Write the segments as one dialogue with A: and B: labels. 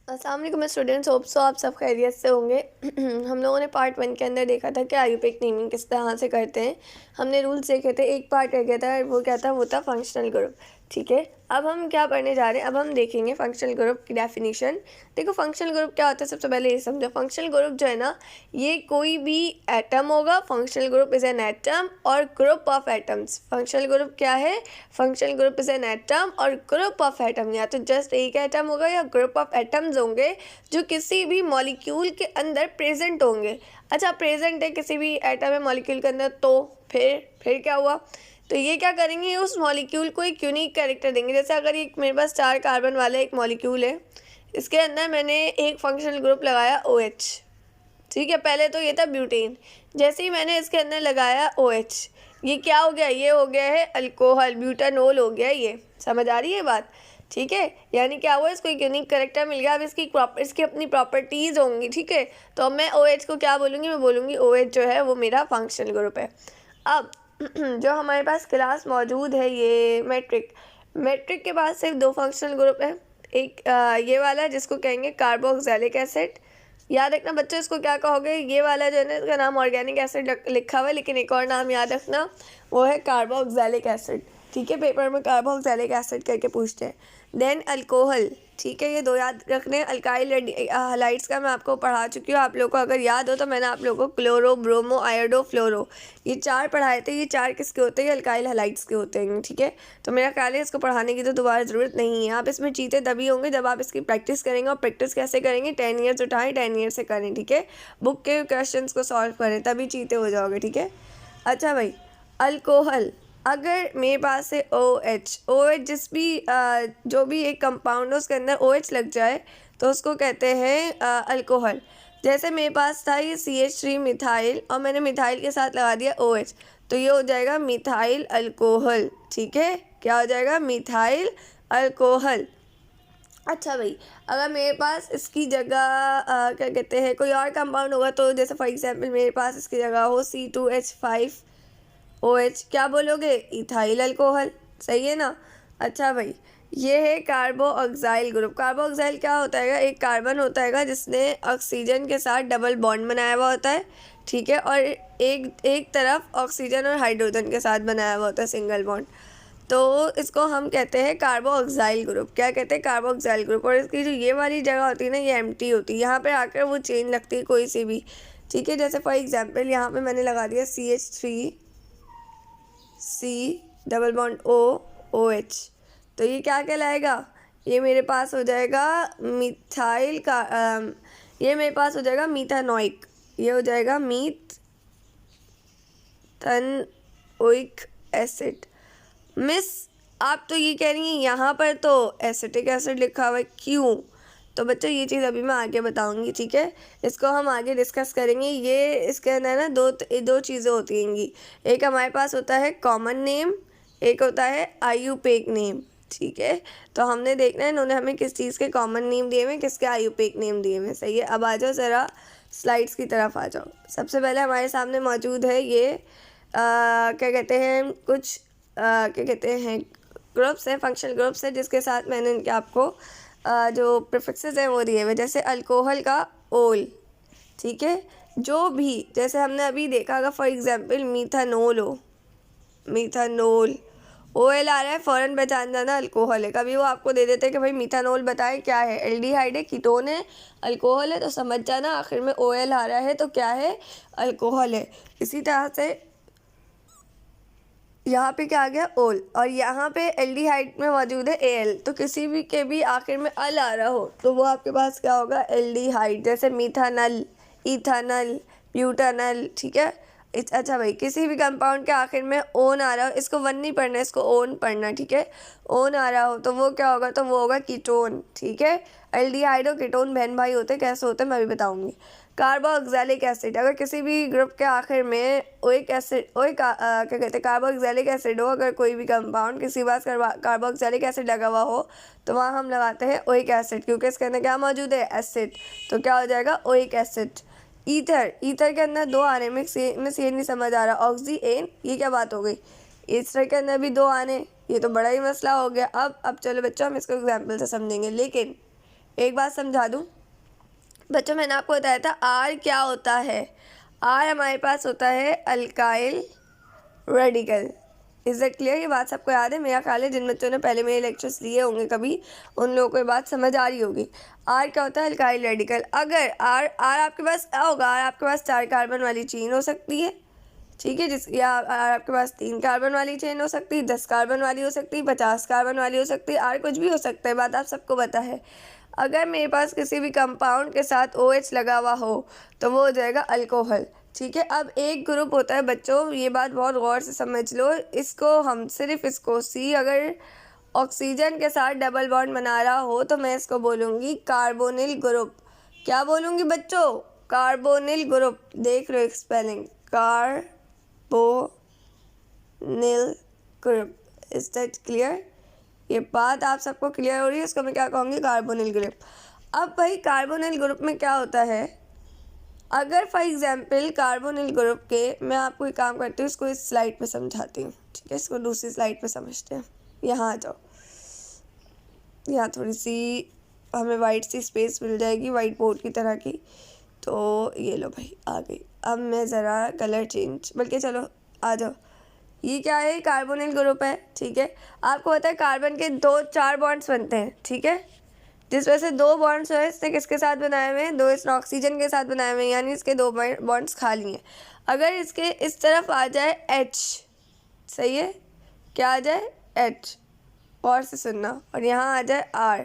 A: अस्सलाम वालेकुम students, hope so आप सब खैरियत से होंगे। हम लोगों ने पार्ट 1 के अंदर देखा था कि आयुपेक नेमिंग किस तरह से करते हैं। हमने रूल्स देखे थे, एक पार्ट रह गया था, वो क्या था, वो था फंक्शनल ग्रुप। ठीक है, अब हम क्या पढ़ने जा रहे हैं, अब हम देखेंगे फंक्शनल ग्रुप की डेफिनेशन। देखो फंक्शनल ग्रुप क्या होता है, सबसे पहले ये समझो। फंक्शनल ग्रुप जो है ना, ये कोई भी एटम होगा। Functional group is an atom or group of atoms. Functional group क्या है, functional group is an atom or group of atom. या तो जस्ट एक एटम होगा या ग्रुप ऑफ एटम्स होंगे जो किसी भी मॉलिक्यूल के अंदर प्रेजेंट होंगे। अच्छा, प्रेजेंट है किसी भी एटम है मॉलिक्यूल के अंदर, तो फिर क्या हुआ, तो ये क्या करेंगे, उस मॉलिक्यूल को एक यूनिक कैरेक्टर देंगे। जैसे अगर एक मेरे पास 4 कार्बन वाला एक मॉलिक्यूल है, इसके अंदर मैंने एक फंक्शनल ग्रुप लगाया OH। ठीक है, पहले तो ये था ब्यूटेन। जैसे ही मैंने इसके अंदर लगाया OH, ये क्या हो गया, ये हो गया है अल्कोहल, ब्यूटानोल हो गया। ये समझ आ रही है बात? ठीक है, यानी क्या हुआ, इसको एक यूनिक करेक्टर मिल गया। अब इसकी अपनी प्रॉपर्टीज़ होंगी। ठीक है, तो अब मैं OH को क्या बोलूँगी, मैं बोलूँगी OH जो है वो मेरा फंक्शनल ग्रुप है। अब जो हमारे पास क्लास मौजूद है, ये मैट्रिक के बाद सिर्फ 2 फंक्शनल ग्रुप है। एक ये वाला जिसको कहेंगे कार्बोक्सिलिक एसिड। याद रखना बच्चों, इसको क्या कहोगे, ये वाला जो है ना, इसका नाम ऑर्गेनिक एसिड लिखा हुआ है, लेकिन एक और नाम याद रखना, वो है कार्बोक्सिलिक एसिड। ठीक है, पेपर में कार्बोक्सिलिक एसिड करके पूछते हैं। Then alcohol. ठीक है, ये 2 याद रखने। अल्काइल हलाइड्स का मैं आपको पढ़ा चुकी हूँ। आप लोगों को अगर याद हो तो मैंने आप लोगों को क्लोरो, ब्रोमो, आयोडो, फ्लोरो, ये 4 पढ़ाए थे। ये 4 किसके होते हैं, अल्काइल हलाइड्स के होते हैं। ठीक है, तो मेरा ख्याल है इसको पढ़ाने की तो दोबारा ज़रूरत नहीं है। आप इसमें जीते तभी होंगे जब आप इसकी प्रैक्टिस करेंगे। और प्रैक्टिस कैसे करेंगे, 10 ईयर्स उठाएं, 10 ईयर्स से करें। ठीक है, बुक के क्वेश्चन को सॉल्व करें, तभी जीते हो जाओगे। ठीक है, अच्छा भाई, अल्कोहल। अगर मेरे पास है OH जिस भी जो भी एक कंपाउंड है उसके अंदर OH लग जाए तो उसको कहते हैं अल्कोहल। जैसे मेरे पास था ये CH3 मिथाइल, और मैंने मिथाइल के साथ लगा दिया OH, तो ये हो जाएगा मिथाइल अल्कोहल। ठीक है, क्या हो जाएगा, मिथाइल अल्कोहल। अच्छा भाई, अगर मेरे पास इसकी जगह क्या कहते हैं कोई और कंपाउंड होगा, तो जैसे फॉर एग्जांपल मेरे पास इसकी जगह हो C2H5OH, क्या बोलोगे, इथाइल अल्कोहल। सही है ना? अच्छा भाई, ये है कार्बोक्सिल ग्रुप। कार्बोक्सिल क्या होता है, एक कार्बन होता है जिसने ऑक्सीजन के साथ डबल बॉन्ड बनाया हुआ होता है। ठीक है, और एक तरफ ऑक्सीजन और हाइड्रोजन के साथ बनाया हुआ होता है सिंगल बॉन्ड, तो इसको हम कहते हैं कार्बोक्सिल ग्रुप। क्या कहते हैं, कार्बोक्सिल ग्रुप। और इसकी जो ये वाली जगह होती है ना, ये एम्प्टी होती है, यहाँ पे आकर वो चेन लगती है कोई सी भी। ठीक है, जैसे फॉर एग्जांपल यहाँ पे मैंने लगा दिया CH3C डबल बॉन्ड OH, तो ये क्या कहलाएगा, ये मेरे पास हो जाएगा मिथाइल का ये मेरे पास हो जाएगा मीथानोइक। ये हो जाएगा मीथानोइक एसिड। मिस, आप तो ये कह रही हैं यहाँ पर तो एसिटिक एसिड लिखा हुआ है, क्यों? तो बच्चों ये चीज़ अभी मैं आगे बताऊंगी। ठीक है, इसको हम आगे डिस्कस करेंगे। ये इसके अंदर ना दो चीज़ें होती हैं। एक हमारे पास होता है कॉमन नेम, एक होता है आयुपेक नेम। ठीक है, तो हमने देखना है इन्होंने हमें किस चीज़ के कॉमन नेम दिए हुए, किसके आयुपेक नेम दिए हुए। सही है, अब आ जाओ ज़रा स्लाइड्स की तरफ आ जाओ। सबसे पहले हमारे सामने मौजूद है ये क्या कहते हैं, कुछ क्या कहते हैं ग्रुप्स हैं, फंक्शनल ग्रुप्स हैं, जिसके साथ मैंने इनके आपको जो प्रीफिक्सेस हैं वो दिए हुए। जैसे अल्कोहल का ओल। ठीक है, जो भी जैसे हमने अभी देखा अगर फॉर एग्जांपल मीथानोल हो, मीथानोल OL आ रहा है, फ़ौरन पहचान जाना अल्कोहल है। कभी वो आपको दे देते हैं कि भाई मीथानोल बताएं क्या है, एल्डिहाइड है, कीटोन है, अल्कोहल है, तो समझ जाना आखिर में OL आ रहा है तो क्या है, अल्कोहल है। इसी तरह से यहाँ पे क्या आ गया, ओल, और यहाँ पे एल्डिहाइड में मौजूद है AL, तो किसी भी के भी आखिर में अल आ रहा हो तो वो आपके पास क्या होगा, एल्डिहाइड। जैसे मीथानल, इथानल, ब्यूटानल। ठीक है, अच्छा भाई, किसी भी कंपाउंड के आखिर में ओन आ रहा हो, इसको वन नहीं पढ़ना, इसको ओन पढ़ना। ठीक है, ओन आ रहा हो तो वो क्या होगा, तो वो होगा कीटोन। ठीक है, एल्डिहाइड और कीटोन बहन भाई होते हैं, कैसे होते हैं मैं भी बताऊंगी। कार्बोक्सिलिक एसिड, अगर किसी भी ग्रुप के आखिर में ओइक एसिड क्या कहते हैं कार्बोक्सिलिक एसिड हो, अगर कोई भी कंपाउंड किसी बात कार्बोक्सिलिक एसिड लगा हुआ हो तो वहाँ हम लगाते हैं ओइक एसिड, क्योंकि इसके अंदर क्या मौजूद है, एसिड, तो क्या हो जाएगा, ओइक एसिड। ईथर के अंदर 2 आने में ये नहीं समझ आ रहा, ऑक्सी एन, ये क्या बात हो गई, ईथर के अंदर भी 2 आने, ये तो बड़ा ही मसला हो गया। अब चलो बच्चों हम इसको एग्जाम्पल से समझेंगे, लेकिन एक बात समझा दूँ बच्चों, मैंने आपको बताया था आर क्या होता है। आर हमारे पास होता है alkyl radical. Is that clear? ये बात सबको याद है? मेरा ख्याल है जिन बच्चों ने पहले मेरे लेक्चर्स लिए होंगे कभी, उन लोगों को ये बात समझ आ रही होगी। आर क्या होता है? Alkyl radical. अगर आर आपके पास क्या होगा? आर आपके पास 4 कार्बन वाली चेन हो सकती है, ठीक है, या आर आपके पास 3 कार्बन वाली चेन हो सकती है, 10 कार्बन वाली हो सकती है, 50 कार्बन वाली हो सकती है, आर कुछ भी हो सकता है, बात आप सबको पता है। अगर मेरे पास किसी भी कंपाउंड के साथ OH लगा हुआ हो तो वो हो जाएगा अल्कोहल, ठीक है। अब एक ग्रुप होता है बच्चों, ये बात बहुत गौर से समझ लो, इसको सी अगर ऑक्सीजन के साथ डबल बॉन्ड बना रहा हो तो मैं इसको बोलूँगी कार्बोनिल ग्रुप। क्या बोलूँगी बच्चों? Carbonyl group. देख लो spelling, carbonyl group. Is that clear? ये बात आप सबको क्लियर हो रही है? इसको मैं क्या कहूँगी? Carbonyl group. अब भाई कार्बोनिल ग्रुप में क्या होता है? अगर फॉर एग्जाम्पल कार्बोनिल ग्रुप के, मैं आपको एक काम करती हूँ, इसको इस स्लाइड पे समझाती हूँ, ठीक है, इसको दूसरी स्लाइड पे समझते हैं। यहाँ आ जाओ, यहाँ थोड़ी सी हमें वाइट सी स्पेस मिल जाएगी, वाइट बोर्ड की तरह की। तो ये लो भाई, आ गई। अब मैं ज़रा कलर चेंज, बल्कि चलो आ जाओ। ये क्या है? कार्बोनिल ग्रुप है, ठीक है। आपको पता है कार्बन के 4 बॉन्ड्स बनते हैं, ठीक है, जिस वजह से 2 बॉन्ड्स है इसने किसके साथ बनाए हुए हैं? 2 इसने ऑक्सीजन के साथ बनाए हुए हैं, यानी इसके 2 बॉन्ड्स खाली हैं। अगर इसके इस तरफ आ जाए H, सही है, क्या आ जाए? H, और से सुनना, और यहाँ आ जाए R,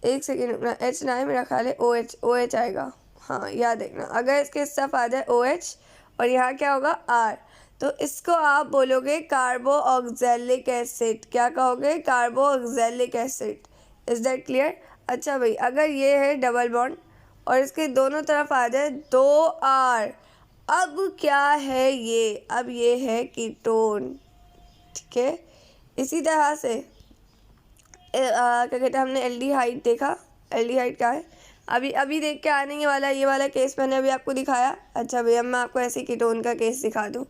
A: एक सेकेंड रुकना, H ना है, मेरा ख्याल है OH आएगा, हाँ याद देखना। अगर इसके इस तरफ आ जाए OH और यहाँ क्या होगा? R, तो इसको आप बोलोगे कार्बोऑक्जेलिक एसिड। क्या कहोगे? कार्बोऑक्जेलिक एसिड। Is that clear? अच्छा भाई, अगर ये है डबल बॉन्ड और इसके दोनों तरफ आ जाए 2R, अब क्या है ये? अब ये है कीटोन, ठीक है। इसी तरह से क्या कहते हैं, हमने एल्डिहाइड देखा। एल्डिहाइड क्या है? अभी देख के आने ही वाला, ये वाला केस मैंने अभी आपको दिखाया। अच्छा भैया, मैं आपको ऐसे कीटोन का केस दिखा दूँ।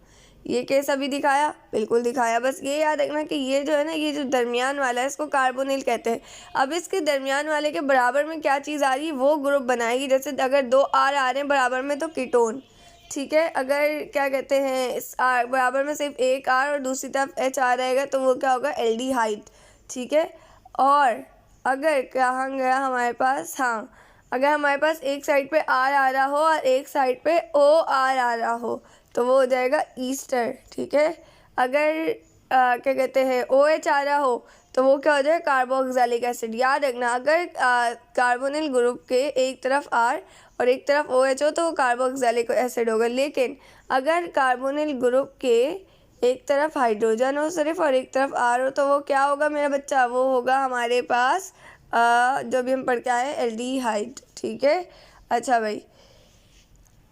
A: ये केस अभी दिखाया, बिल्कुल दिखाया। बस ये याद रखना कि ये जो है ना, ये जो दरमियान वाला है, इसको कार्बोनिल कहते हैं। अब इसके दरमियान वाले के बराबर में क्या चीज़ आ रही है? वो ग्रुप बनाएगी। जैसे अगर 2 R आ रहे हैं बराबर में तो कीटोन, ठीक है। अगर क्या कहते हैं, इस R बराबर में सिर्फ एक R और दूसरी तरफ H आ रहेगा तो वो क्या होगा? एल्डिहाइड, ठीक है। और अगर कहाँ गया हमारे पास, हाँ, अगर हमारे पास एक साइड पे R आ रहा हो और एक साइड पे OR आ रहा हो तो वो हो जाएगा ईस्टर, ठीक है। अगर क्या कहते हैं OH आ रहा हो तो वो क्या हो जाएगा? कार्बोऑक्जेलिक एसिड। याद रखना, अगर कार्बोनिल ग्रुप के एक तरफ R और एक तरफ OH हो तो वो कार्बोऑक्जेलिक एसिड होगा। लेकिन अगर कार्बोनिल ग्रुप के एक तरफ हाइड्रोजन हो सिर्फ और एक तरफ R हो तो वो क्या होगा मेरा बच्चा? वो होगा हमारे पास जो भी हम पढ़ के आए, एल्डिहाइड, ठीक है। अच्छा भाई,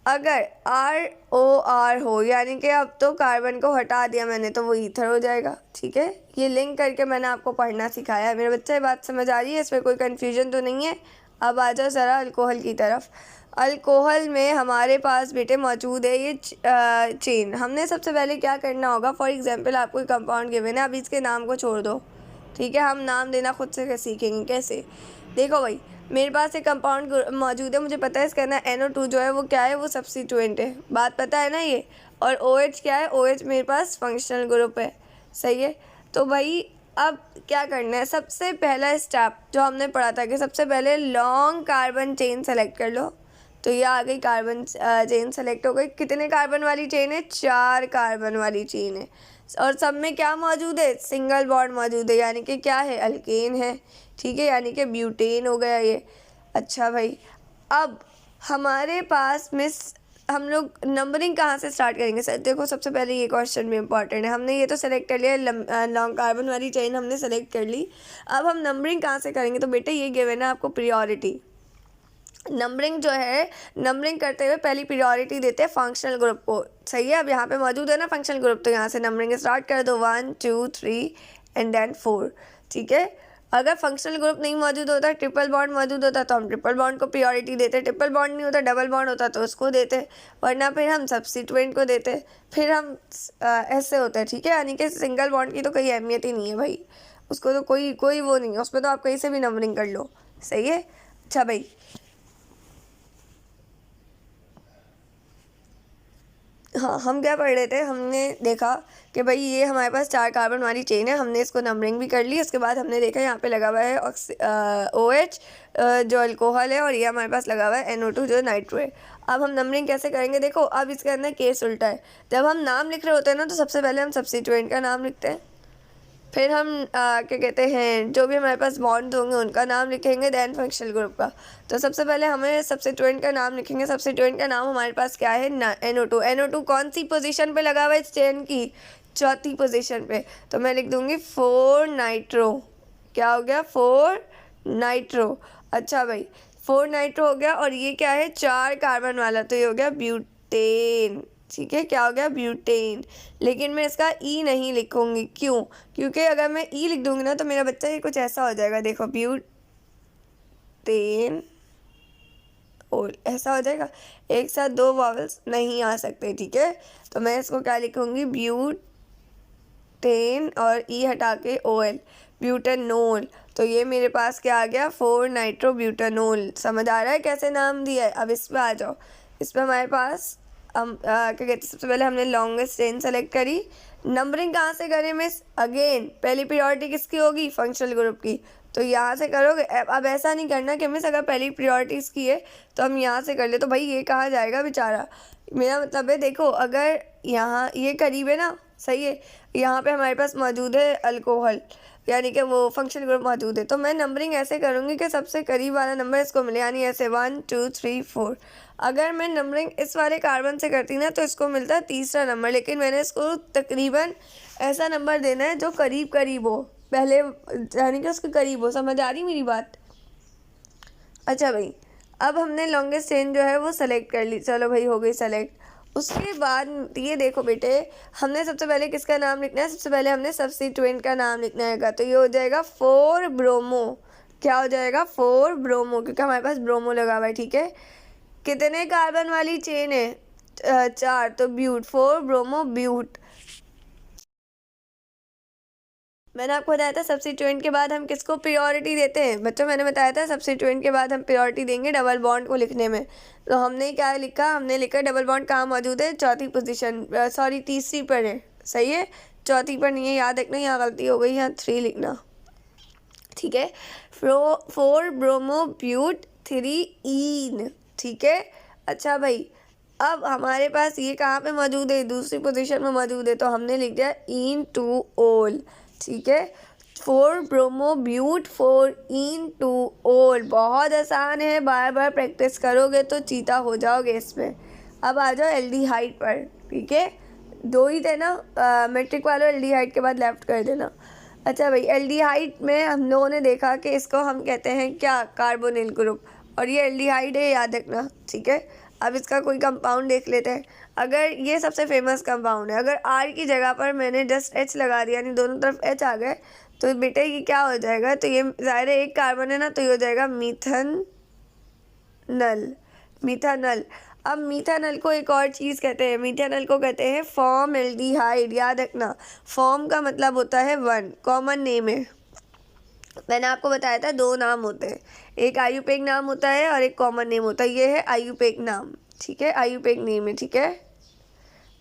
A: अगर ROR हो, यानी कि अब तो कार्बन को हटा दिया मैंने तो वो ईथर हो जाएगा, ठीक है। ये लिंक करके मैंने आपको पढ़ना सिखाया है। मेरे बच्चे, बात समझ आ रही है? इसमें कोई कन्फ्यूजन तो नहीं है? अब आ जाओ ज़रा अल्कोहल की तरफ। अल्कोहल में हमारे पास बेटे मौजूद है ये चेन। हमने सबसे पहले क्या करना होगा? फॉर एग्जांपल आपको एक कंपाउंड गिवन है, अब इसके नाम को छोड़ दो, ठीक है। हम नाम देना खुद से सीखेंगे। कैसे? देखो भाई, मेरे पास एक कंपाउंड मौजूद है, मुझे पता है इसका ना NO2 जो है वो क्या है? वो सब्स्टिट्यूएंट है, बात पता है ना ये। और OH क्या है? OH मेरे पास फंक्शनल ग्रुप है, सही है। तो भाई अब क्या करना है? सबसे पहला स्टेप जो हमने पढ़ा था कि सबसे पहले लॉन्ग कार्बन चेन सेलेक्ट कर लो, तो ये आ गई कार्बन चेन सेलेक्ट हो गई। कितने कार्बन वाली चेन है? 4 कार्बन वाली चेन है, और सब में क्या मौजूद है? सिंगल बॉन्ड मौजूद है, यानी कि क्या है? अल्केन है, ठीक है, यानी कि ब्यूटेन हो गया ये। अच्छा भाई, अब हमारे पास हम लोग नंबरिंग कहाँ से स्टार्ट करेंगे? सर देखो, सबसे पहले ये क्वेश्चन भी इंपॉर्टेंट है। हमने ये तो सेलेक्ट कर लिया, लॉन्ग कार्बन वाली चेन हमने सेलेक्ट कर ली। अब हम नंबरिंग कहाँ से करेंगे? तो बेटे ये गिवन है आपको प्रियोरिटी। नंबरिंग जो है, नंबरिंग करते हुए पहली प्रायोरिटी देते हैं फंक्शनल ग्रुप को, सही है। अब यहाँ पे मौजूद है ना फंक्शनल ग्रुप, तो यहाँ से नंबरिंग स्टार्ट कर दो, 1 2 3 एंड देन 4, ठीक है। अगर फंक्शनल ग्रुप नहीं मौजूद होता, ट्रिपल बॉन्ड मौजूद होता तो हम ट्रिपल बॉन्ड को प्रायोरिटी देते, ट्रिपल बॉन्ड नहीं होता, डबल बॉन्ड होता तो उसको देते, वरना फिर हम सब्स्टिट्यूएंट को देते, फिर हम ऐसे होता है, ठीक है। यानी कि सिंगल बॉन्ड की तो कोई अहमियत ही नहीं है भाई, उसको तो कोई वो नहीं है, उसमें तो आप कहीं से भी नंबरिंग कर लो, सही है। अच्छा भाई, हाँ हम क्या पढ़ रहे थे, हमने देखा कि भाई ये हमारे पास 4 कार्बन वाली चेन है, हमने इसको नंबरिंग भी कर ली। उसके बाद हमने देखा यहाँ पे लगा हुआ है OH जो अल्कोहल है, और ये हमारे पास लगा हुआ है NO2 जो नाइट्रो है। अब हम नंबरिंग कैसे करेंगे, देखो अब इसके अंदर केस उल्टा है। जब हम नाम लिख रहे होते हैं ना, तो सबसे पहले हम सब्स्टिट्यूएंट का नाम लिखते हैं, फिर हम क्या कहते हैं, जो भी हमारे पास बॉन्ड होंगे उनका नाम लिखेंगे, देन फंक्शनल ग्रुप का। तो सबसे पहले हमें सब्स्टिट्यूएंट का नाम लिखेंगे। सब्स्टिट्यूएंट का नाम हमारे पास क्या है, NO2। NO2 कौन सी पोजीशन पे लगा हुआ है इस चेन की, चौथी पोजीशन पे। तो मैं लिख दूंगी 4 नाइट्रो। क्या हो गया, 4 नाइट्रो। अच्छा भाई, 4 नाइट्रो हो गया, और ये क्या है, 4 कार्बन वाला, तो ये हो गया ब्यूटेन। ठीक है, क्या हो गया, ब्यूटेन। लेकिन मैं इसका ई नहीं लिखूंगी, क्यों, क्योंकि अगर मैं ई लिख दूंगी ना तो मेरा बच्चा ये कुछ ऐसा हो जाएगा, देखो ब्यूटेन और ऐसा हो जाएगा, एक साथ 2 वॉवल्स नहीं आ सकते। ठीक है, तो मैं इसको क्या लिखूंगी, ब्यूटेन और ई हटा के OL, ब्यूटेनोल। तो ये मेरे पास क्या आ गया, 4 नाइट्रो ब्यूटेनोल। समझ आ रहा है कैसे नाम दिया है। अब इस पर आ जाओ, इस पर हमारे पास हम क्या कहते हैं, सबसे पहले हमने लॉन्गेस्ट चेन सेलेक्ट करी। नंबरिंग कहाँ से करें मिस, अगेन पहली प्रायोरिटी किसकी होगी, फंक्शनल ग्रुप की। तो यहाँ से करोगे। अब ऐसा नहीं करना कि मिस अगर पहली प्रायोरिटी इसकी है तो हम यहाँ से कर ले, तो भाई ये कहाँ जाएगा बेचारा। मेरा मतलब है, देखो अगर यहाँ ये करीब है ना, सही है, यहाँ पे हमारे पास मौजूद है अल्कोहल, यानी कि वो फंक्शनल ग्रुप मौजूद है। तो मैं नंबरिंग ऐसे करूँगी कि सबसे करीब वाला नंबर इसको मिले, यानी ऐसे 1 2 3 4। अगर मैं नंबरिंग इस वाले कार्बन से करती ना तो इसको मिलता है तीसरा नंबर, लेकिन मैंने इसको तकरीबन ऐसा नंबर देना है जो करीब करीब हो, पहले यानी कि उसके करीब हो। समझ आ रही मेरी बात। अच्छा भाई, अब हमने लॉन्गेस्ट चेन जो है वो सेलेक्ट कर ली। चलो भाई, हो गई सेलेक्ट। उसके बाद ये देखो बेटे, हमने सबसे पहले किसका नाम लिखना है, सबसे पहले हमने सब्स्टिट्यूएंट का नाम लिखना है। तो ये हो जाएगा 4 ब्रोमो। क्या हो जाएगा, 4 ब्रोमो, क्योंकि हमारे पास ब्रोमो लगा हुआ है। ठीक है, कितने कार्बन वाली चेन है, 4, तो ब्यूट, 4 ब्रोमो ब्यूट। मैंने आपको बताया था सब्स्टिट्यूएंट के बाद हम किसको प्रायोरिटी देते हैं बच्चों, मैंने बताया था सब्स्टिट्यूएंट के बाद हम प्रायोरिटी देंगे डबल बॉन्ड को लिखने में। तो हमने क्या लिखा, हमने लिखा डबल बॉन्ड कहाँ मौजूद है, चौथी पोजीशन, सॉरी तीसरी पर है। सही है, चौथी पर नहीं है, याद रखना, यहाँ गलती हो गई, यहाँ 3 लिखना। ठीक है, 4 ब्रोमो ब्यूट 3 ईन। ठीक है, अच्छा भाई, अब हमारे पास ये कहाँ पे मौजूद है, दूसरी पोजीशन में मौजूद है, तो हमने लिख दिया इन टू ओल। ठीक है, 4 ब्रोमो ब्यूट 4 इन टू ओल। बहुत आसान है, बार बार प्रैक्टिस करोगे तो चीता हो जाओगे इसमें। अब आ जाओ एल्डिहाइड पर। ठीक है, 2 ही थे ना, मैट्रिक वालों एल्डिहाइड के बाद लेफ्ट कर देना। अच्छा भाई, एल्डिहाइड में हम लोगों ने देखा कि इसको हम कहते हैं क्या, कार्बोनिल ग्रुप, और ये एल्डिहाइड है, याद रखना। ठीक है, अब इसका कोई कंपाउंड देख लेते हैं। अगर ये सबसे फेमस कंपाउंड है, अगर R की जगह पर मैंने जस्ट H लगा दिया, यानी दोनों तरफ H आ गए, तो बेटे ये क्या हो जाएगा, तो ये ज़ाहिर है एक कार्बन है ना, तो ये हो जाएगा मीथेनल। मीथेनल। अब मीथेनल को एक और चीज़ कहते हैं, मीथेनल को कहते हैं फॉर्मल्डिहाइड। याद रखना, फॉर्म का मतलब होता है 1, कॉमन नेम है। मैंने आपको बताया था 2 नाम होते हैं, एक आयुपेक नाम होता है और एक कॉमन नेम होता है। ये है आयुपेक नाम। ठीक है, आयुपेक नेम है। ठीक है,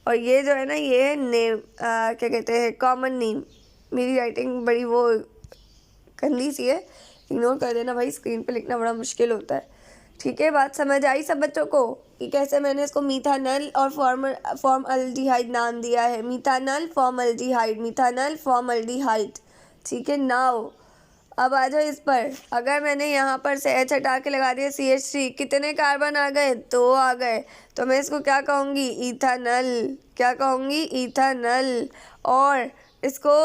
A: और ये जो है ना, ये है नेम, क्या कहते हैं, कॉमन नेम। मेरी राइटिंग बड़ी वो गंदी सी है, इग्नोर कर देना भाई, स्क्रीन पे लिखना बड़ा मुश्किल होता है। ठीक है, बात समझ आई सब बच्चों को कि कैसे मैंने इसको मीथानल और फॉर्मल्डिहाइड नाम दिया है, मीथानल फॉर्मल्डिहाइड, मीथानल फॉर्मल्डिहाइड। ठीक है, नाउ अब आ जाओ इस पर। अगर मैंने यहाँ पर से H हटा के लगा दिया CH3, कितने कार्बन आ गए, 2 आ गए, तो मैं इसको क्या कहूँगी, इथानल। क्या कहूँगी, इथानल। और इसको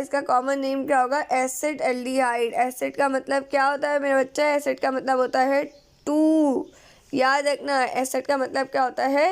A: इसका कॉमन नेम क्या होगा, एसिड एल्डिहाइड। एसिड का मतलब क्या होता है मेरा बच्चा, एसिड का मतलब होता है 2। याद रखना, एसिड का मतलब क्या होता है,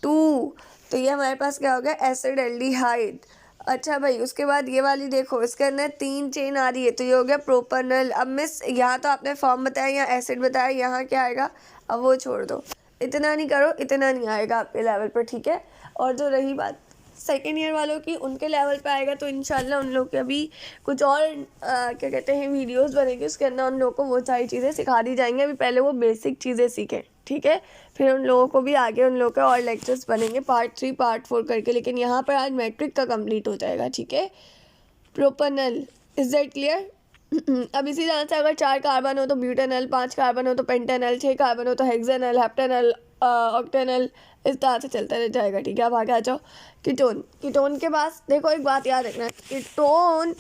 A: 2। तो ये हमारे पास क्या हो गया, एसिड एल्डिहाइड। अच्छा भाई, उसके बाद ये वाली देखो, इसके अंदर 3 चेन आ रही है, तो ये हो गया प्रोपेनल। अब मिस यहाँ तो आपने फॉर्म बताया, यहाँ एसिड बताया, यहाँ क्या आएगा, अब वो छोड़ दो, इतना नहीं करो, इतना नहीं आएगा आपके लेवल पर। ठीक है, और जो रही बात सेकेंड ईयर वालों की उनके लेवल पे आएगा तो इंशाल्लाह उन लोग के अभी कुछ और क्या कहते हैं वीडियोस बनेंगे, उसके अंदर उन लोगों को वो सारी चीज़ें सिखा दी जाएंगी। अभी पहले वो बेसिक चीज़ें सीखें, ठीक है, फिर उन लोगों को भी आगे उन लोगों के और लेक्चर्स बनेंगे पार्ट 3 पार्ट 4 करके। लेकिन यहाँ पर आज मैट्रिक का कंप्लीट हो जाएगा, ठीक है। Propanal, is that clear? अब इसी तरह से अगर 4 कार्बन हो तो ब्यूटेनल, 5 कार्बन हो तो पेंटेनल, 6 कार्बन हो तो हेक्सेनल, हेप्टेनल, ऑक्टेनल, इस तरह से चलता रह जाएगा, ठीक है। अब आगे आ जाओ कीटोन। कीटोन के पास देखो एक बात याद रखना, कीटोन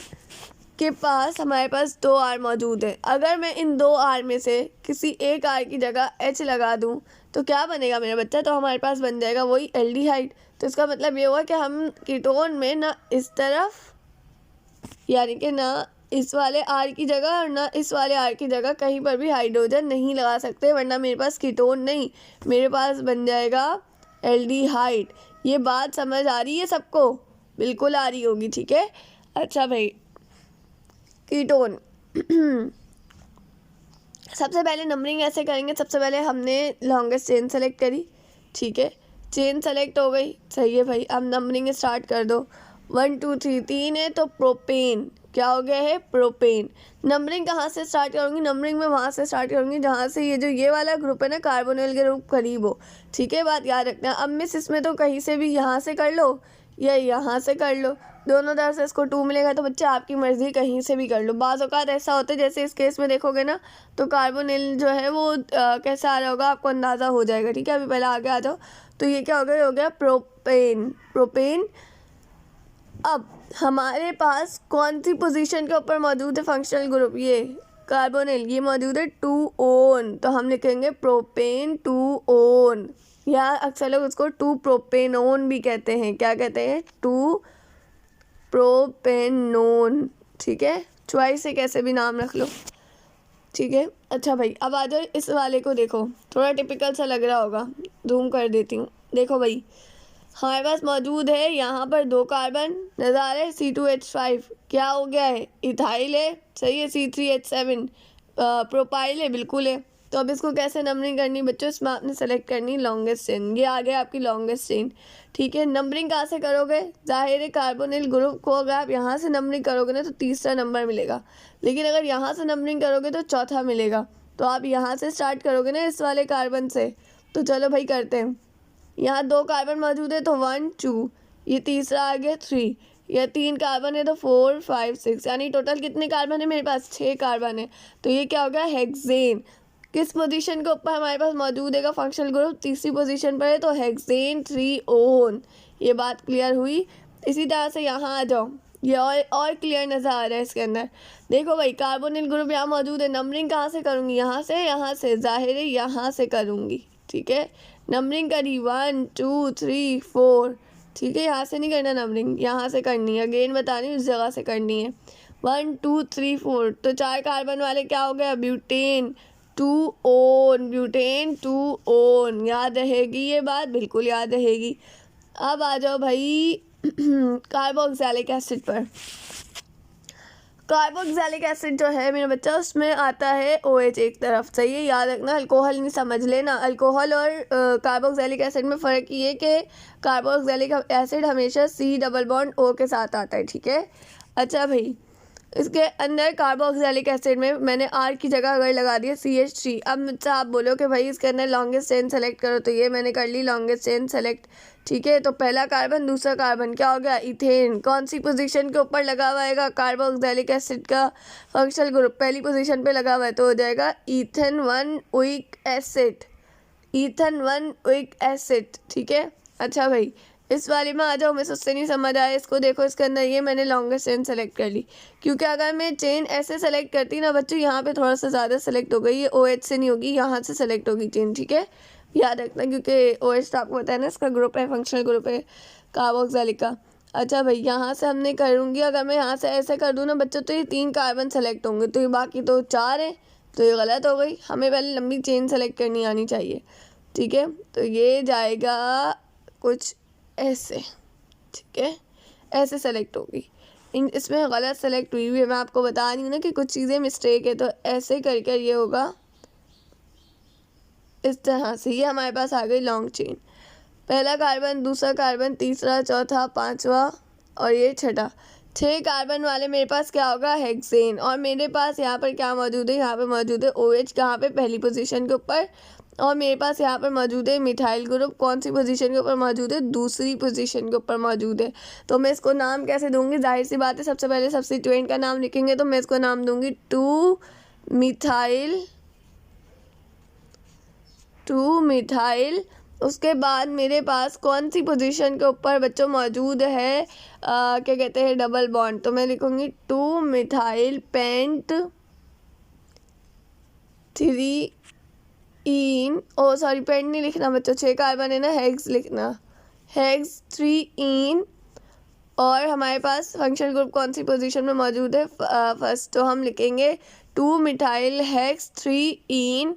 A: के पास हमारे पास 2 R मौजूद है। अगर मैं इन 2 R में से किसी एक R की जगह H लगा दूं तो क्या बनेगा मेरा बच्चा? तो हमारे पास बन जाएगा वही एल्डिहाइड। तो इसका मतलब ये हुआ कि हम कीटोन में ना इस तरफ, यानी कि ना इस वाले R की जगह और ना इस वाले R की जगह कहीं पर भी हाइड्रोजन नहीं लगा सकते, वरना मेरे पास कीटोन नहीं, मेरे पास बन जाएगा एल्डिहाइड। ये बात समझ आ रही है सबको? बिल्कुल आ रही होगी, ठीक है। अच्छा भाई, कीटोन सबसे पहले नंबरिंग ऐसे करेंगे। सबसे पहले हमने लॉन्गेस्ट चेन सेलेक्ट करी, ठीक है, चेन सेलेक्ट हो गई, सही है भाई। अब नंबरिंग स्टार्ट कर दो। 1 2 3 3 है तो प्रोपेन क्या हो गया है? प्रोपेन। नंबरिंग कहाँ से स्टार्ट करूँगी? नंबरिंग में वहाँ से स्टार्ट करूँगी जहाँ से ये वाला ग्रुप है ना, कार्बोनिल के ग्रुप करीब हो, ठीक है, बात याद रखना। अब मिस इसमें तो कहीं से भी यहाँ से कर लो या यहाँ से कर लो, दोनों तरफ से इसको 2 मिलेगा, तो बच्चे आपकी मर्ज़ी कहीं से भी कर लो। बाज़ औक़ात ऐसा होता है, जैसे इस केस में देखोगे ना तो कार्बोनिल जो है वो कैसे आ रहा होगा आपको अंदाज़ा हो जाएगा, ठीक है। अभी पहले आगे आ जाओ। तो ये क्या हो गया प्रोपेन। प्रोपेन। अब हमारे पास कौन सी पोजीशन के ऊपर मौजूद है फंक्शनल ग्रुप? ये कार्बोनिल, ये मौजूद है 2 ओन, तो हम लिखेंगे प्रोपेन 2 ओन, या अक्सर लोग उसको 2 प्रोपेनोन भी कहते हैं। क्या कहते हैं? 2 प्रोपेनोन, ठीक है, चॉइस से कैसे भी नाम रख लो, ठीक है। अच्छा भाई, अब आ जाओ इस वाले को, देखो थोड़ा टिपिकल सा लग रहा होगा, जूम कर देती हूँ। देखो भाई, हमारे पास मौजूद है यहाँ पर 2 कार्बन नज़र आ रहे हैं, C2H5 क्या हो गया है? इथाइल है, सही है। C3H7 प्रोपाइल है, बिल्कुल है। तो अब इसको कैसे नंबरिंग करनी बच्चों? इसमें आपने सेलेक्ट करनी लॉन्गेस्ट चेन। ये आ गया आपकी लॉन्गेस्ट चेन, ठीक है। नंबरिंग कहाँ से करोगे? जाहिर है कार्बोनिल ग्रुप को अगर आप यहाँ से नंबरिंग करोगे ना तो 3रा नंबर मिलेगा, लेकिन अगर यहाँ से नंबरिंग करोगे तो 4था मिलेगा। तो आप यहाँ से स्टार्ट करोगे ना इस वाले कार्बन से। तो चलो भाई करते हैं। यहाँ 2 कार्बन मौजूद है तो 1 2, ये तीसरा आ गया 3, या 3 कार्बन है तो 4 5 6, यानी टोटल कितने कार्बन है मेरे पास? 6 कार्बन है। तो ये क्या हो गया? हेक्सेन। किस पोजीशन के ऊपर हमारे पास मौजूद है फंक्शनल ग्रुप? 3री पोजीशन पर है, तो हेक्सेन 3 ओन। ये बात क्लियर हुई? इसी तरह से यहाँ आ जाओ, ये और क्लियर नज़र आ रहा है इसके अंदर। देखो भाई, कार्बोनिल ग्रुप यहाँ मौजूद है, नंबरिंग कहाँ से करूँगी? यहाँ से, जाहिर है यहाँ से करूँगी, ठीक है। नंबरिंग करी 1 2 3 4, ठीक है, यहाँ से नहीं करना नंबरिंग, यहाँ से करनी है। अगेन बता रही हूँ, इस जगह से करनी है। 1 2 3 4, तो 4 कार्बन वाले क्या हो गया? Butane 2 own, butane 2 own. याद रहेगी ये बात? बिल्कुल याद रहेगी। अब आ जाओ भाई कार्बोक्सिलिक एसिड पर। कार्बोक्सिलिक एसिड जो है मेरा बच्चा, उसमें आता है OH एक तरफ, सही है, याद रखना। अल्कोहल नहीं समझ लेना। अल्कोहल और कार्बोक्सिलिक एसिड में फ़र्क ये है कि कार्बोक्सिलिक एसिड हमेशा C डबल बॉन्ड O के साथ आता है, ठीक है। अच्छा भाई, इसके अंदर कार्बोक्सिलिक एसिड में मैंने R की जगह अगर लगा दिया CH3। अब मुझसे आप बोलो कि भाई इसके अंदर लॉन्गेस्ट चेन सेलेक्ट करो, तो ये मैंने कर ली लॉन्गेस्ट चेन सेलेक्ट, ठीक है। तो पहला कार्बन, दूसरा कार्बन क्या हो गया? इथेन। कौन सी पोजीशन के ऊपर लगा हुआ है कार्बोक्सिलिक एसिड का फंक्शनल ग्रुप? पहली पोजीशन पे लगा हुआ है, तो हो जाएगा ethane 1 weak acid, ethane 1 weak acid, ठीक है। अच्छा भाई, इस वाले में आ जाओ, मैं उससे नहीं समझ आया इसको। देखो इसके अंदर ये मैंने लॉन्गेस्ट चेन सेलेक्ट कर ली, क्योंकि अगर मैं चेन ऐसे सेलेक्ट करती ना बच्चों, यहाँ पे थोड़ा सा ज़्यादा सेलेक्ट हो गई, ये OH से नहीं होगी, यहाँ से सेलेक्ट होगी चेन, ठीक है, याद रखना। क्योंकि OH तो आपको पता है ना इसका ग्रुप है, फंक्शनल ग्रुप है कार्बोक्सिलिक का। अच्छा भाई, यहाँ से हमने करूँगी, अगर मैं यहाँ से ऐसे कर दूँ ना बच्चों, तो ये 3 कार्बन सेलेक्ट होंगे, तो ये बाकी तो 4 है, तो ये गलत हो गई। हमें पहले लंबी चेन सेलेक्ट करनी आनी चाहिए, ठीक है। तो ये जाएगा कुछ ऐसे, ठीक है, ऐसे सेलेक्ट होगी। इसमें गलत सेलेक्ट हुई है, मैं आपको बता रही हूँ ना कि कुछ चीज़ें मिस्टेक है, तो ऐसे करके ये होगा इस तरह से। ये हमारे पास आ गई लॉन्ग चेन। पहला कार्बन, दूसरा कार्बन, तीसरा, चौथा, पांचवा और ये छठा। 6 कार्बन वाले मेरे पास क्या होगा, हेक्सेन। और मेरे पास यहाँ पर क्या मौजूद है, यहाँ पे मौजूद है OH, कहाँ पे, पहली पोजीशन के ऊपर। और मेरे पास यहाँ पर मौजूद है मिथाइल ग्रुप, कौन सी पोजीशन के ऊपर मौजूद है, दूसरी पोजीशन के ऊपर मौजूद है। तो मैं इसको नाम कैसे दूंगी, जाहिर सी बात है सबसे पहले सब्स्टिट्यूएंट का नाम लिखेंगे, तो मैं इसको नाम दूंगी 2-मिथाइल। उसके बाद मेरे पास कौन सी पोजीशन के ऊपर बच्चों मौजूद है, क्या कहते हैं, डबल बॉन्ड। तो मैं लिखूंगी 2-मिथाइल पेंट 3 सॉरी पेंट नहीं लिखना बच्चों, 6 कार्बन है ना, हेक्स लिखना, हेक्स 3 और हमारे पास फंक्शनल ग्रुप कौन सी पोजीशन में मौजूद है, फर्स्ट। तो हम लिखेंगे 2-मिथाइल हेक्स 3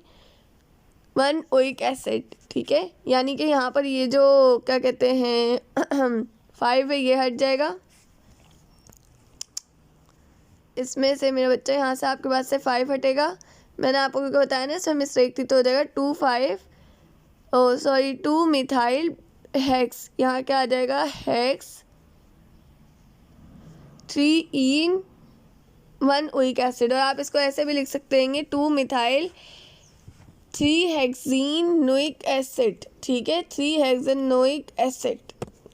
A: ओइक एसिड, ठीक है। यानी कि यहाँ पर ये जो क्या कहते हैं 5 है, ये हट जाएगा इसमें से मेरा बच्चा, यहाँ से आपके पास से 5 हटेगा। मैंने आपको क्या बताया ना, इसमें मिस्टेक थी, तो हो जाएगा 2-मिथाइल हेक्स, यहाँ क्या आ जाएगा, हेक्स 3 ओइक एसिड। और आप इसको ऐसे भी लिख सकते हैं 2-मिथाइल 3-हेक्सेनोइक एसिड, ठीक है, 3-हेक्सेनोइक एसिड,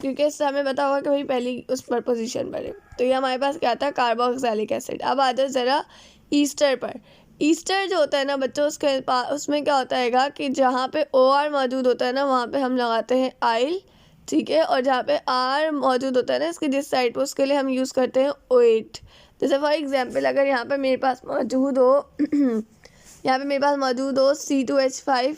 A: क्योंकि इससे हमें पता होगा कि भाई पहली उस पर पोजीशन पर है। तो ये हमारे पास क्या था, कार्बोक्सिलिक एसिड। अब आ जाओ ज़रा ईस्टर पर। ईस्टर जो होता है ना बच्चों, उसमें क्या होता है कि जहाँ पे OR मौजूद होता है ना, वहाँ पे हम लगाते हैं आइल, ठीक है। और जहाँ पे R मौजूद होता है ना इसकी जिस साइड पर, उसके लिए हम यूज़ करते हैं OH। जैसे फॉर एग्जाम्पल अगर यहाँ पर मेरे पास मौजूद हो यहाँ पे मेरे पास मौजूद हो C2H5,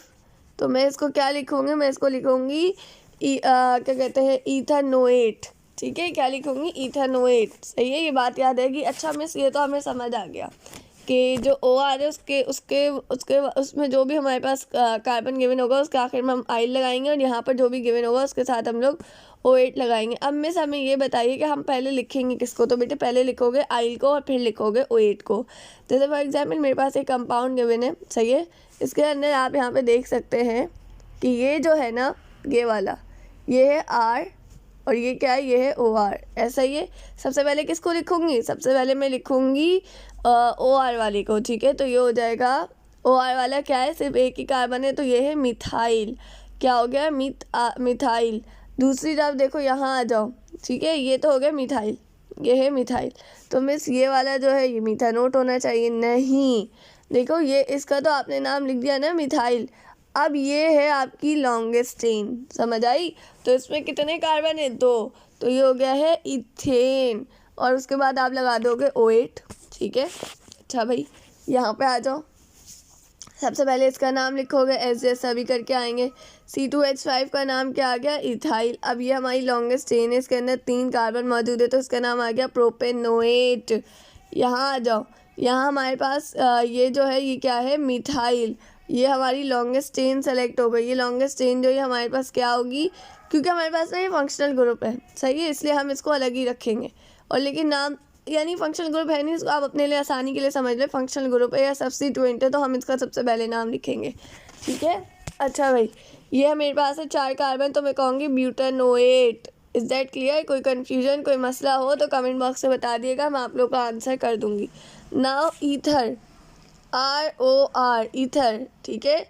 A: तो मैं इसको क्या लिखूँगी, मैं इसको लिखूँगी क्या कहते हैं, इथेनोएट, ठीक है। क्या लिखूँगी, इथेनोएट, सही है, ये बात याद है कि अच्छा मिस, ये तो हमें समझ आ गया कि जो OR है उसमें जो भी हमारे पास कार्बन गिवन होगा उसके आखिर में हम आइल लगाएंगे, और यहाँ पर जो भी गिवन होगा उसके साथ हम लोग OH लगाएंगे। अब मिस हमें ये बताइए कि हम पहले लिखेंगे किसको, तो बेटे पहले लिखोगे आइल को और फिर लिखोगे OH को। जैसे फॉर एग्जाम्पल मेरे पास एक कंपाउंड गिवन है, सही है, इसके अंदर आप यहाँ पे देख सकते हैं कि ये जो है ना, ये वाला, ये है R और ये क्या है, ये है OR, ऐसा ही है। सबसे पहले किसको लिखूँगी, सबसे पहले मैं लिखूँगी OR वाले को, ठीक है। तो ये हो जाएगा OR वाला क्या है, सिर्फ एक ही कार्बन है, तो ये है मिथाइल, क्या हो गया, मिथाइल। दूसरी तरफ देखो, यहाँ आ जाओ, ठीक है, ये तो हो गया मिथाइल, ये है मिथाइल। तो मिस ये वाला जो है ये मिथानोट होना चाहिए, नहीं, देखो ये इसका तो आपने नाम लिख दिया ना मिथाइल। अब ये है आपकी लॉन्गेस्ट चेन, समझ आई। तो इसमें कितने कार्बन है, 2, तो ये हो गया है इथेन। और उसके बाद आप लगा दोगे OH, ठीक है। अच्छा भाई यहाँ पे आ जाओ, सबसे पहले इसका नाम लिखोगे, ऐसे सभी करके आएंगे। C2H5 का नाम क्या आ गया, इथाइल। अब ये हमारी लॉन्गेस्ट चेन है, इसके अंदर 3 कार्बन मौजूद है, तो इसका नाम आ गया प्रोपेनोएट। यहाँ आ जाओ, यहाँ हमारे पास ये जो है ये क्या है, मिथाइल। ये हमारी लॉन्गेस्ट चेन सेलेक्ट हो गई। ये लॉन्गेस्ट चेन जो है हमारे पास क्या होगी, क्योंकि हमारे पास ना ये फंक्शनल ग्रुप है, सही है, इसलिए हम इसको अलग ही रखेंगे। और लेकिन नाम यानी फंक्शनल ग्रुप है नहीं, इसको आप अपने लिए आसानी के लिए समझ लें, फंक्शनल ग्रुप है या सब्स्टिट्यूएंट है, तो हम इसका सबसे पहले नाम लिखेंगे, ठीक है। अच्छा भाई ये मेरे पास है 4 कार्बन, तो मैं कहूँगी ब्यूटानोएट। इज़ दैट क्लियर, कोई कन्फ्यूजन, कोई मसला हो तो कमेंट बॉक्स से बता दिएगा, मैं आप लोग का आंसर कर दूँगी। नाउ ईथर, ROR, ईथर, ठीक है।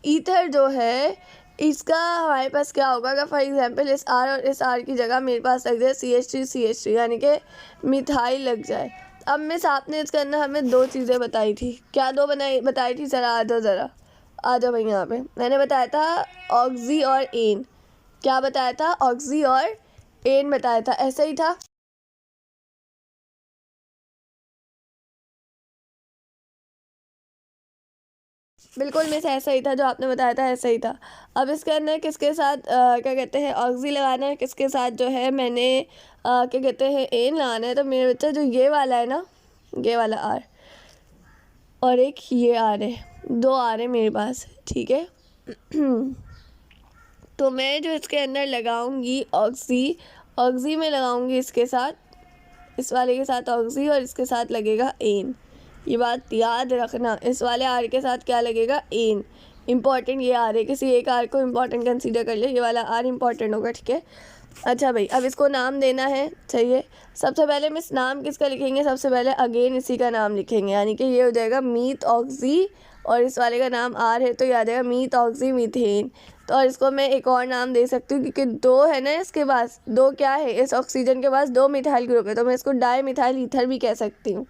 A: ईथर जो है इसका हमारे पास क्या होगा, अगर फॉर एग्जांपल इस R और इस R की जगह मेरे पास लग जाए CH3 यानी कि मिथाइल लग जाए। अब मिस आपने इसके अंदर हमें 2 चीज़ें बताई थी, क्या 2 बताई थी, ज़रा आ जाओ भाई। यहाँ पे मैंने बताया था ऑक्सी और एन, क्या बताया था, ऑक्सी और एन बताया था, ऐसा ही था। बिल्कुल मिस ऐसा ही था, जो आपने बताया था ऐसा ही था। अब इसके अंदर किसके साथ क्या कहते हैं ऑक्सी लगाना है, किसके साथ जो है मैंने क्या कहते हैं एन लगाना है। तो मेरे बच्चा जो ये वाला है ना, ये वाला R और एक ये R है, 2 R है मेरे पास, ठीक है। तो मैं जो इसके अंदर लगाऊंगी ऑक्सी में लगाऊंगी इसके साथ, इस वाले के साथ ऑक्सी और इसके साथ लगेगा एन। ये बात याद रखना, इस वाले R के साथ क्या लगेगा, एन। इंपॉर्टेंट ये आर है, किसी एक आर को इंपॉर्टेंट कंसीडर कर ले, ये वाला आर इंपॉर्टेंट होगा, ठीक है। अच्छा भाई, अब इसको नाम देना है, चाहिए। सबसे पहले हम इस नाम किसका लिखेंगे, सबसे पहले अगेन इसी का नाम लिखेंगे, यानी कि ये हो जाएगा मीथ ऑक्सी, और इस वाले का नाम आर है तो याद आएगा मीथ ऑक्सी मीथेन। तो और इसको मैं एक और नाम दे सकती हूँ क्योंकि 2 है ना इसके पास, 2 क्या है, इस ऑक्सीजन के पास 2 मिथाइल ग्रुप है, तो मैं इसको डाई मिथाइल ईथर भी कह सकती हूँ,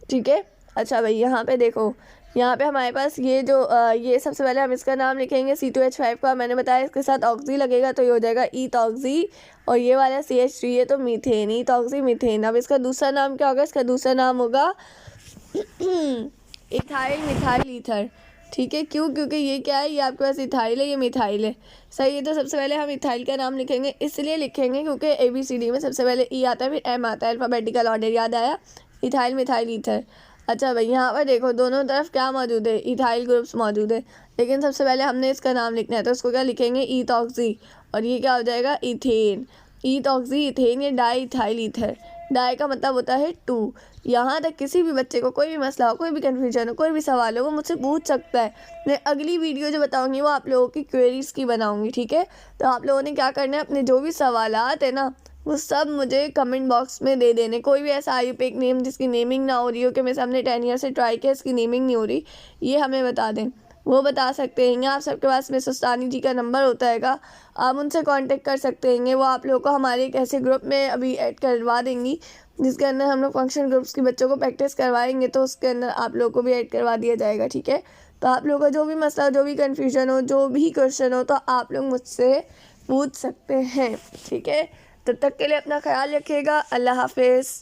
A: ठीक है। अच्छा भाई, यहाँ पे देखो, यहाँ पे हमारे पास ये जो ये सबसे पहले हम इसका नाम लिखेंगे C2H5 का, मैंने बताया इसके साथ ऑक्सी लगेगा तो ये हो जाएगा ईथ ऑक्सी, और ये वाला CH3 है तो मीथेन, ईथ ऑक्सी मीथेन। अब इसका दूसरा नाम क्या होगा, इसका दूसरा नाम होगा इथाइल मिथाइल ईथर, ठीक है। क्यों, क्योंकि ये क्या है, ये आपके पास इथाइल है, ये मिथाइल है, सही है। तो सबसे पहले हम इथाइल का नाम लिखेंगे, इसलिए लिखेंगे क्योंकि ABCD में सबसे पहले E आता है फिर M आता है, अल्फ़ाबेटिकल ऑर्डर, याद आया, इथाइल मिथाइल ईथर। अच्छा भाई, यहाँ पर देखो दोनों तरफ क्या मौजूद है, इथाइल ग्रुप्स मौजूद है, लेकिन सबसे पहले हमने इसका नाम लिखना है तो इसको क्या लिखेंगे, ईथ ऑक्सी, और ये क्या हो जाएगा, इथेन, ईथ ऑक्सी इथेन, ये डाई इथाइल ईथर। डाई का मतलब होता है 2। यहाँ तक किसी भी बच्चे को कोई भी मसला हो, कोई भी कन्फ्यूजन हो, कोई भी सवाल हो, वो मुझसे पूछ सकता है। मैं अगली वीडियो जो बताऊँगी वो आप लोगों की क्वेरीज़ की बनाऊँगी, ठीक है। तो आप लोगों ने क्या करना है, अपने जो भी सवालात है ना वो सब मुझे कमेंट बॉक्स में दे देने। कोई भी ऐसा आयुर्वेदिक नेम जिसकी नेमिंग ना हो रही हो कि मैं सामने 10 ईयर से ट्राई किया, इसकी नेमिंग नहीं हो रही, ये हमें बता दें, वो बता सकते हैं। आप सबके पास मिस उस्तानी जी का नंबर होता हैगा, आप उनसे कांटेक्ट कर सकते हैं, वो आप लोगों को हमारे एक ऐसे ग्रुप में अभी ऐड करवा देंगी जिसके अंदर हम लोग फंक्शन ग्रुप्स के बच्चों को प्रैक्टिस करवाएंगे, तो उसके अंदर आप लोगों को भी ऐड करवा दिया जाएगा, ठीक है। तो आप लोगों का जो भी मसला, जो भी कन्फ्यूजन हो, जो भी क्वेश्चन हो, तो आप लोग मुझसे पूछ सकते हैं, ठीक है। तब तक के लिए अपना ख्याल रखिएगा, अल्लाह हाफिज़।